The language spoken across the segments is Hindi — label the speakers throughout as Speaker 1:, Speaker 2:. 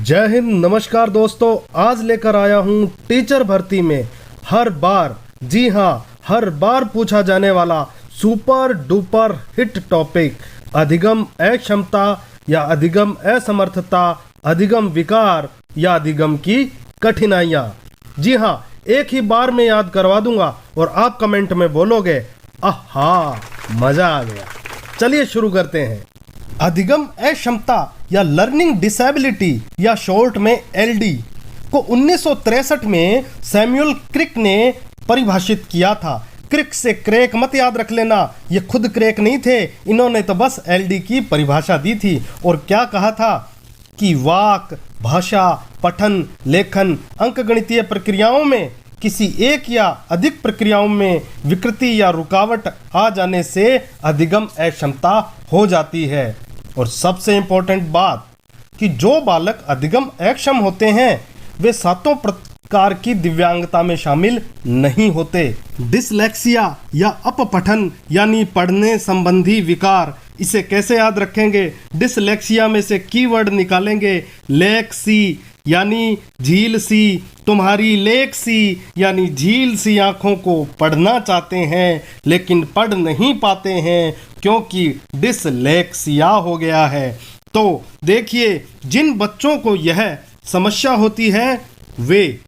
Speaker 1: जय हिंद। नमस्कार दोस्तों, आज लेकर आया हूँ टीचर भर्ती में हर बार, जी हाँ, हर बार पूछा जाने वाला सुपर डुपर हिट टॉपिक अधिगम अक्षमता या अधिगम असमर्थता, अधिगम विकार या अधिगम की कठिनाइयाँ। जी हाँ, एक ही बार में याद करवा दूंगा और आप कमेंट में बोलोगे आहा मजा आ गया। चलिए शुरू करते हैं। अधिगम अक्षमता या लर्निंग डिसेबिलिटी या शॉर्ट में एलडी को 1963 में सैमुअल क्रिक ने परिभाषित किया था। क्रिक से क्रेक मत याद रख लेना, ये खुद क्रेक नहीं थे, इन्होंने तो बस एलडी की परिभाषा दी थी। और क्या कहा था कि वाक, भाषा, पठन, लेखन, अंकगणितीय प्रक्रियाओं में किसी एक या अधिक प्रक्रियाओं में विकृति या रुकावट आ जाने से अधिगम अक्षमता हो जाती है। और सबसे इंपॉर्टेंट बात कि जो बालक अधिगम अक्षम होते हैं वे सातों प्रकार की दिव्यांगता में शामिल नहीं होते। डिसलेक्सिया या अपपठन यानी पढ़ने संबंधी विकार, इसे कैसे याद रखेंगे? डिसलेक्सिया में से कीवर्ड निकालेंगे लेक सी यानी झील सी। तुम्हारी लेक सी यानी झील सी आंखों को पढ़ना चाहते हैं लेकिन पढ़ नहीं पाते हैं क्योंकि डिसलेक्सिया हो गया है। तो देखिए, जिन बच्चों को यह समस्या होती है वे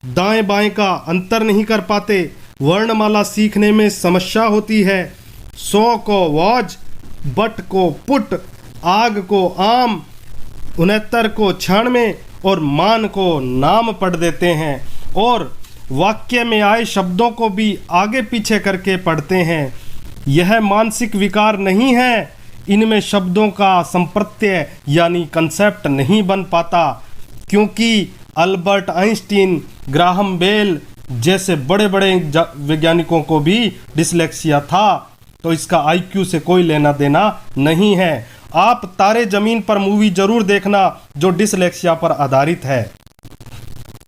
Speaker 1: दाएं बाएं का अंतर नहीं कर पाते, वर्णमाला सीखने में समस्या होती है, सौ को वॉज, बट को पुट, आग को आम, 69 को क्षण में और मान को नाम पढ़ देते हैं और वाक्य में आए शब्दों को भी आगे पीछे करके पढ़ते हैं। यह मानसिक विकार नहीं है, इनमें शब्दों का संप्रत्यय यानी कंसेप्ट नहीं बन पाता क्योंकि अल्बर्ट आइंस्टीन, ग्राहम बेल जैसे बड़े बड़े वैज्ञानिकों को भी डिसलेक्सिया था, तो इसका आईक्यू से कोई लेना देना नहीं है। आप तारे जमीन पर मूवी जरूर देखना जो डिसलेक्सिया पर आधारित है।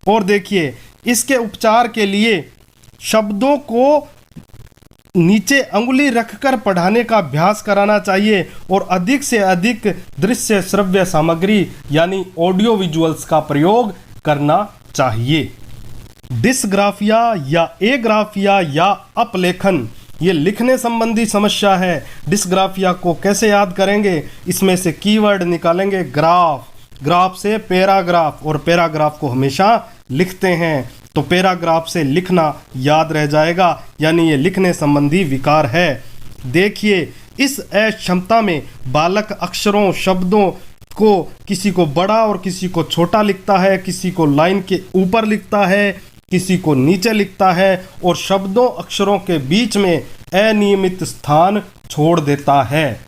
Speaker 1: और देखिए, इसके उपचार के लिए शब्दों को नीचे अंगुली रखकर पढ़ाने का अभ्यास कराना चाहिए और अधिक से अधिक दृश्य श्रव्य सामग्री यानी ऑडियो विजुअल्स का प्रयोग करना चाहिए। डिसग्राफिया या एग्राफिया या अपलेखन, ये लिखने संबंधी समस्या है। डिसग्राफिया को कैसे याद करेंगे? इसमें से कीवर्ड निकालेंगे ग्राफ, ग्राफ से पैराग्राफ और पैराग्राफ को हमेशा लिखते हैं तो पैराग्राफ से लिखना याद रह जाएगा, यानी ये लिखने संबंधी विकार है। देखिए, इस अक्षमता में बालक अक्षरों, शब्दों को किसी को बड़ा और किसी को छोटा लिखता है, किसी को लाइन के ऊपर लिखता है, किसी को नीचे लिखता है और शब्दों अक्षरों के बीच में अनियमित स्थान छोड़ देता है।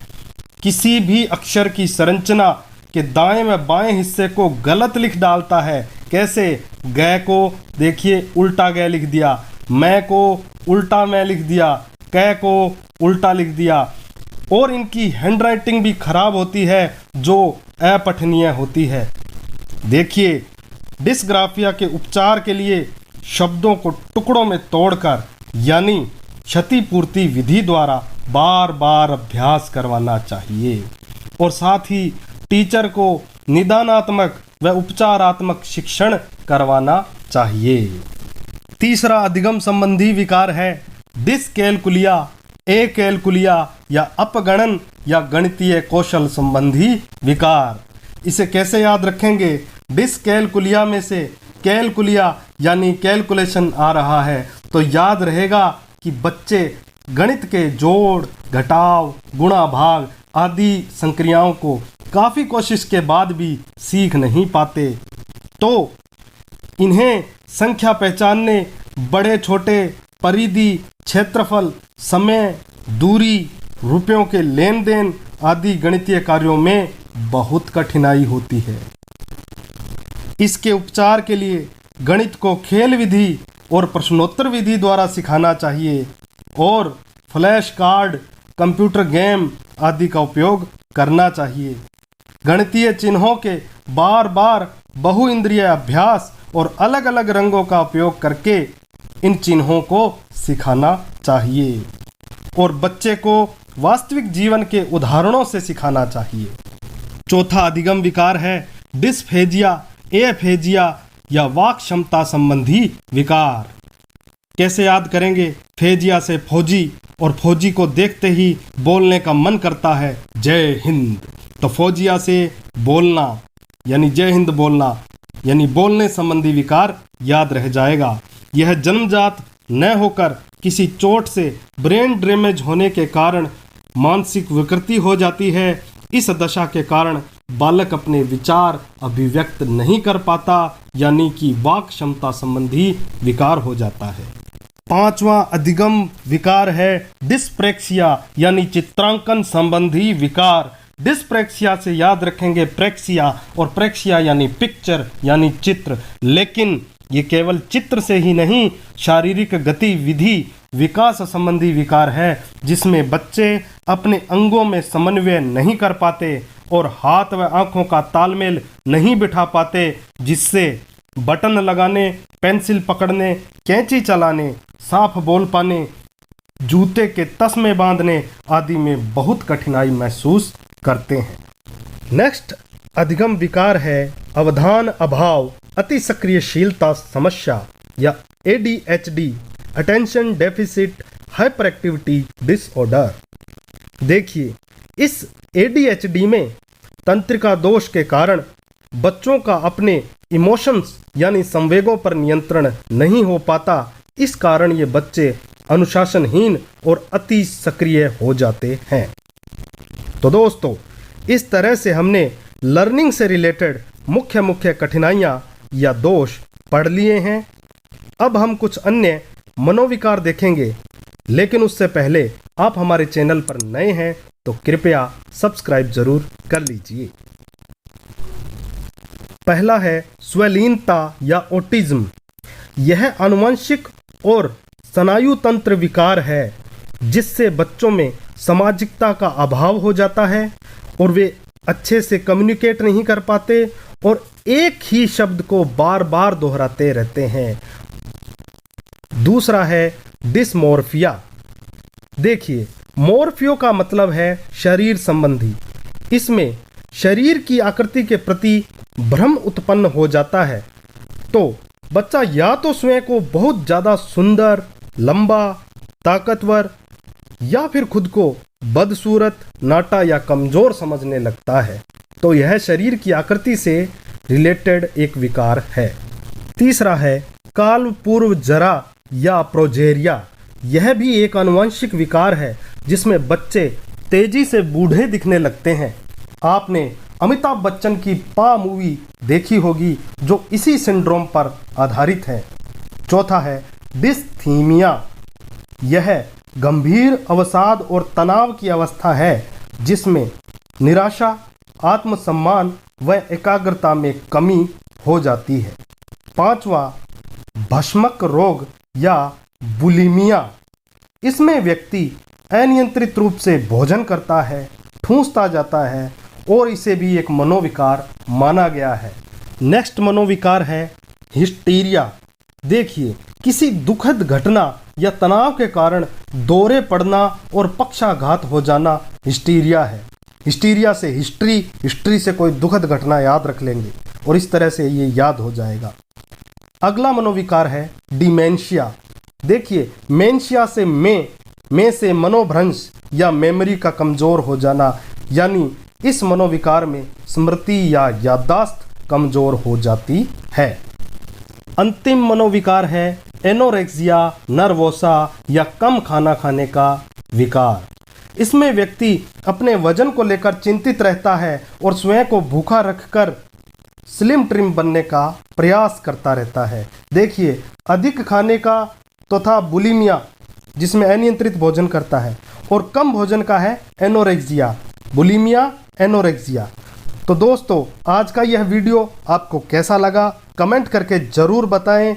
Speaker 1: किसी भी अक्षर की संरचना के दाएं व बाएं हिस्से को गलत लिख डालता है। कैसे? ग को देखिए उल्टा ग लिख दिया, मैं को उल्टा मैं लिख दिया, क को उल्टा लिख दिया। और इनकी हैंडराइटिंग भी खराब होती है जो अपठनीय होती है। देखिए, डिसग्राफिया के उपचार के लिए शब्दों को टुकड़ों में तोड़कर यानी क्षतिपूर्ति विधि द्वारा बार बार अभ्यास करवाना चाहिए और साथ ही टीचर को निदानात्मक व उपचारात्मक शिक्षण करवाना चाहिए। तीसरा अधिगम संबंधी विकार है डिसकैलकुलिया, एकैलकुलिया या अपगणन या गणितीय कौशल संबंधी विकार। इसे कैसे याद रखेंगे? डिसकैलकुलिया में से कैलकुलिया यानी कैलकुलेशन आ रहा है तो याद रहेगा कि बच्चे गणित के जोड़, घटाव, गुणा भाग आदि संक्रियाओं को काफ़ी कोशिश के बाद भी सीख नहीं पाते। तो इन्हें संख्या पहचानने, बड़े छोटे, परिधि, क्षेत्रफल, समय, दूरी, रुपयों के लेन देन आदि गणितीय कार्यों में बहुत कठिनाई होती है। इसके उपचार के लिए गणित को खेल विधि और प्रश्नोत्तर विधि द्वारा सिखाना चाहिए और फ्लैश कार्ड, कंप्यूटर गेम आदि का उपयोग करना चाहिए। गणितीय चिन्हों के बार बार बहुइंद्रिय अभ्यास और अलग अलग रंगों का उपयोग करके इन चिन्हों को सिखाना चाहिए और बच्चे को वास्तविक जीवन के उदाहरणों से सिखाना चाहिए। चौथा अधिगम विकार है डिस्फेजिया, एफेजिया या वाक क्षमता संबंधी विकार। कैसे याद करेंगे? फेजिया से फौजी, और फौजी को देखते ही बोलने का मन करता है जय हिंद। तो फौजिया से बोलना यानी जय हिंद बोलना यानी बोलने संबंधी विकार याद रह जाएगा। यह जन्मजात न होकर किसी चोट से ब्रेन ड्रेमेज होने के कारण मानसिक विकृति हो जाती है। इस दशा के कारण बालक अपने विचार अभिव्यक्त नहीं कर पाता, यानी कि वाक क्षमता संबंधी विकार हो जाता है। पांचवा अधिगम विकार है डिस्प्रेक्सिया यानी चित्रांकन संबंधी विकार। डिस्प्रेक्सिया से याद रखेंगे प्रेक्सिया, और प्रेक्सिया यानी पिक्चर यानी चित्र। लेकिन ये केवल चित्र से ही नहीं, शारीरिक गतिविधि विकास संबंधी विकार है, जिसमें बच्चे अपने अंगों में समन्वय नहीं कर पाते और हाथ व आंखों का तालमेल नहीं बिठा पाते, जिससे बटन लगाने, पेंसिल पकड़ने, कैंची चलाने, साफ बोल पाने, जूते के तस्मे बांधने आदि में बहुत कठिनाई महसूस करते हैं। नेक्स्ट अधिगम विकार है अवधान अभाव अति सक्रियशीलता समस्या या ADHD, attention deficit hyper activity disorder. देखिए, इस ADHD में तंत्रिका दोष के कारण बच्चों का अपने इमोशंस यानी संवेगों पर नियंत्रण नहीं हो पाता। इस कारण ये बच्चे अनुशासनहीन और अति सक्रिय हो जाते हैं। तो दोस्तों, इस तरह से हमने लर्निंग से रिलेटेड मुख्य कठिनाइयाँ या दोष पढ़ लिए हैं। अब हम कुछ अन्य मनोविकार देखेंगे, लेकिन उससे पहले आप हमारे चैनल पर नए हैं तो कृपया सब्सक्राइब जरूर कर लीजिए। पहला है स्वलीनता या ऑटिज्म। यह आनुवंशिक और स्नायु तंत्र विकार है, जिससे बच्चों में सामाजिकता का अभाव हो जाता है और वे अच्छे से कम्युनिकेट नहीं कर पाते और एक ही शब्द को बार बार दोहराते रहते हैं। दूसरा है डिस्मोर्फिया। देखिए, मोर्फियो का मतलब है शरीर संबंधी। इसमें शरीर की आकृति के प्रति भ्रम उत्पन्न हो जाता है। तो बच्चा या तो स्वयं को बहुत ज़्यादा सुंदर, लंबा, ताकतवर या फिर खुद को बदसूरत, नाटा या कमजोर समझने लगता है। तो यह शरीर की आकृति से रिलेटेड एक विकार है। तीसरा है काल पूर्व जरा या प्रोजेरिया। यह भी एक आनुवंशिक विकार है, जिसमें बच्चे तेजी से बूढ़े दिखने लगते हैं। आपने अमिताभ बच्चन की पा मूवी देखी होगी, जो इसी सिंड्रोम पर आधारित है। चौथा है डिस्थीमिया। यह गंभीर अवसाद और तनाव की अवस्था है, जिसमें निराशा, आत्मसम्मान व एकाग्रता में कमी हो जाती है। पांचवा भस्मक रोग या बुलिमिया। इसमें व्यक्ति अनियंत्रित रूप से भोजन करता है, ठूंसता जाता है और इसे भी एक मनोविकार माना गया है। नेक्स्ट मनोविकार है हिस्टीरिया। देखिए, किसी दुखद घटना या तनाव के कारण दौरे पड़ना और पक्षाघात हो जाना हिस्टीरिया है। हिस्टीरिया से हिस्ट्री, हिस्ट्री से कोई दुखद घटना याद रख लेंगे और इस तरह से ये याद हो जाएगा। अगला मनोविकार है डिमेंशिया। देखिए, मेंशिया से में से मनोभ्रंश या मेमोरी का कमजोर हो जाना, यानी इस मनोविकार में स्मृति या याददाश्त कमजोर हो जाती है। अंतिम मनोविकार है एनोरेक्सिया नर्वोसा या कम खाना खाने का विकार। इसमें व्यक्ति अपने वजन को लेकर चिंतित रहता है और स्वयं को भूखा रखकर स्लिम ट्रिम बनने का प्रयास करता रहता है। देखिए, अधिक खाने का तो था बुलिमिया, जिसमें अनियंत्रित भोजन करता है, और कम भोजन का है एनोरेक्सिया, बुलिमिया, एनोरेक्सिया। तो दोस्तों, आज का यह वीडियो आपको कैसा लगा कमेंट करके ज़रूर बताएं।